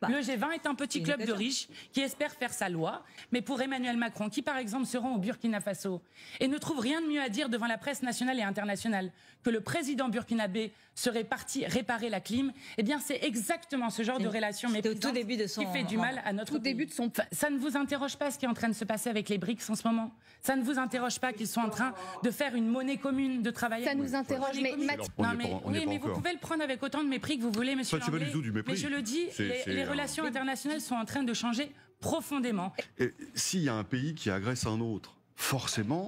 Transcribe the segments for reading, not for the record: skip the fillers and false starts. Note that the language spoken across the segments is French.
Le G20 est un petit club de riches qui espère faire sa loi, mais pour Emmanuel Macron, qui par exemple se rend au Burkina Faso et ne trouve rien de mieux à dire devant la presse nationale et internationale que le président burkinabé serait parti réparer la clim, eh bien c'est exactement ce genre de relation méprisante qui fait du mal à notre pays. Ça ne vous interroge pas ce qui est en train de se passer avec les BRICS en ce moment? Ça ne vous interroge pas qu'ils sont en train de faire une monnaie commune, de travailler? Ça nous interroge, mais mais vous pouvez le prendre avec autant de mépris que vous voulez, monsieur Langlais. Mais je le dis, les relations internationales sont en train de changer profondément. Et s'il y a un pays qui agresse un autre, forcément,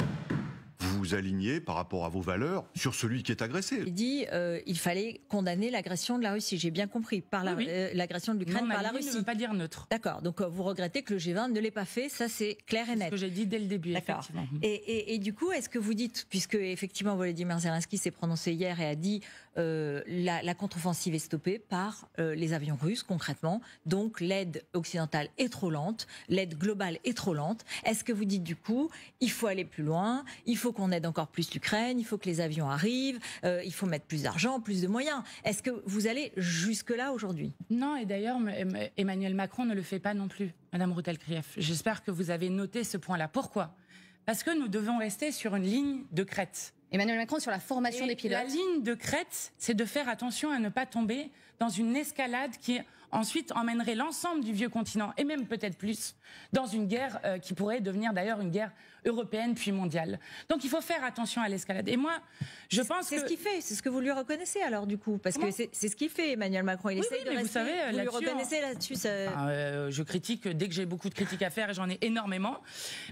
vous vous alignez par rapport à vos valeurs sur celui qui est agressé. Il dit il fallait condamner l'agression de la Russie, j'ai bien compris, par l'agression de l'Ukraine par la Russie. Ne veut pas dire neutre. D'accord, donc vous regrettez que le G20 ne l'ait pas fait, ça c'est clair et net. C'est ce que j'ai dit dès le début, effectivement. Et du coup, est-ce que vous dites, puisque effectivement Volodymyr Zelensky s'est prononcé hier et a dit la contre-offensive est stoppée par les avions russes concrètement, donc l'aide occidentale est trop lente, l'aide globale est trop lente, est-ce que vous dites du coup, il faut aller plus loin, il faut qu'on aide encore plus l'Ukraine, il faut que les avions arrivent, il faut mettre plus d'argent, plus de moyens. Est-ce que vous allez jusque-là aujourd'hui? Non, et d'ailleurs, Emmanuel Macron ne le fait pas non plus, Madame Routel-Krief. J'espère que vous avez noté ce point-là. Pourquoi? Parce que nous devons rester sur une ligne de crête. Emmanuel Macron sur la formation des pilotes. La ligne de crête, c'est de faire attention à ne pas tomber dans une escalade qui ensuite emmènerait l'ensemble du vieux continent, et même peut-être plus, dans une guerre qui pourrait devenir d'ailleurs une guerre européenne puis mondiale. Donc il faut faire attention à l'escalade. Et moi, je pense que... C'est ce qu'il fait, c'est ce que vous lui reconnaissez alors du coup, parce que c'est ce qu'il fait Emmanuel Macron, il essaye de rester... Vous savez, vous lui reconnaissez là-dessus je critique dès que j'ai beaucoup de critiques à faire, et j'en ai énormément,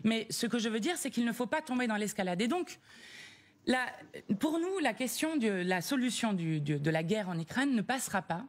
mais ce que je veux dire, c'est qu'il ne faut pas tomber dans l'escalade. Et donc, pour nous, la question de la solution de la guerre en Ukraine ne passera pas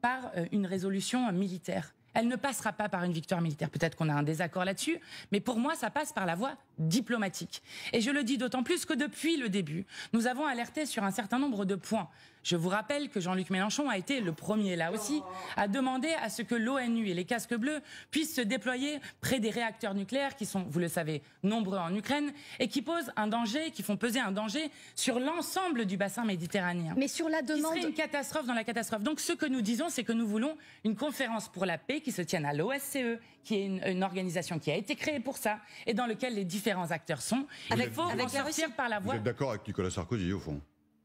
par une résolution militaire. Elle ne passera pas par une victoire militaire. Peut-être qu'on a un désaccord là-dessus, mais pour moi, ça passe par la voie diplomatique. Et je le dis d'autant plus que depuis le début, nous avons alerté sur un certain nombre de points. Je vous rappelle que Jean-Luc Mélenchon a été le premier, là aussi, à demander à ce que l'ONU et les casques bleus puissent se déployer près des réacteurs nucléaires qui sont, vous le savez, nombreux en Ukraine et qui posent un danger, qui font peser un danger sur l'ensemble du bassin méditerranéen. Mais sur la demande... Qui serait une catastrophe dans la catastrophe. Donc ce que nous disons, c'est que nous voulons une conférence pour la paix qui se tienne à l'OSCE, qui est une organisation qui a été créée pour ça et dans laquelle les différents acteurs sont. Il faut en sortir par la voie... Vous êtes d'accord avec Nicolas Sarkozy, au fond?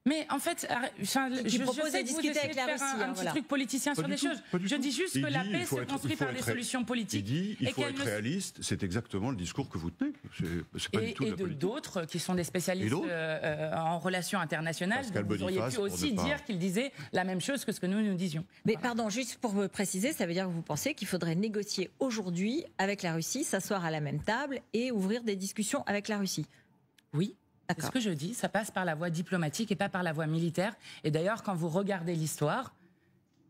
Mais en fait, je propose de discuter avec la Russie, un petit truc politicien sur des choses. Je dis juste que la paix se construit par des solutions politiques. Il faut être réaliste, c'est exactement le discours que vous tenez. C'est pas du tout de la politique. Et d'autres qui sont des spécialistes en relations internationales, vous auriez pu aussi dire qu'ils disaient la même chose que ce que nous disions. Mais pardon, juste pour me préciser, ça veut dire que vous pensez qu'il faudrait négocier aujourd'hui avec la Russie, s'asseoir à la même table et ouvrir des discussions avec la Russie? Oui. C'est ce que je dis, ça passe par la voie diplomatique et pas par la voie militaire. Et d'ailleurs, quand vous regardez l'histoire,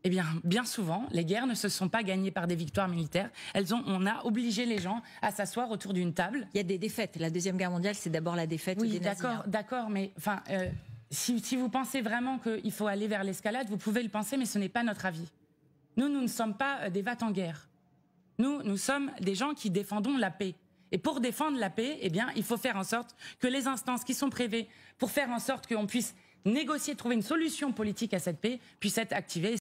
eh bien souvent, les guerres ne se sont pas gagnées par des victoires militaires. On a obligé les gens à s'asseoir autour d'une table. Il y a des défaites. La Deuxième Guerre mondiale, c'est d'abord la défaite des nazis. Oui, d'accord, mais enfin, si vous pensez vraiment qu'il faut aller vers l'escalade, vous pouvez le penser, mais ce n'est pas notre avis. Nous ne sommes pas des va-t-en-guerre. Nous sommes des gens qui défendons la paix. Et pour défendre la paix, eh bien, il faut faire en sorte que les instances qui sont prévues pour faire en sorte qu'on puisse négocier, trouver une solution politique à cette paix, puissent être activées.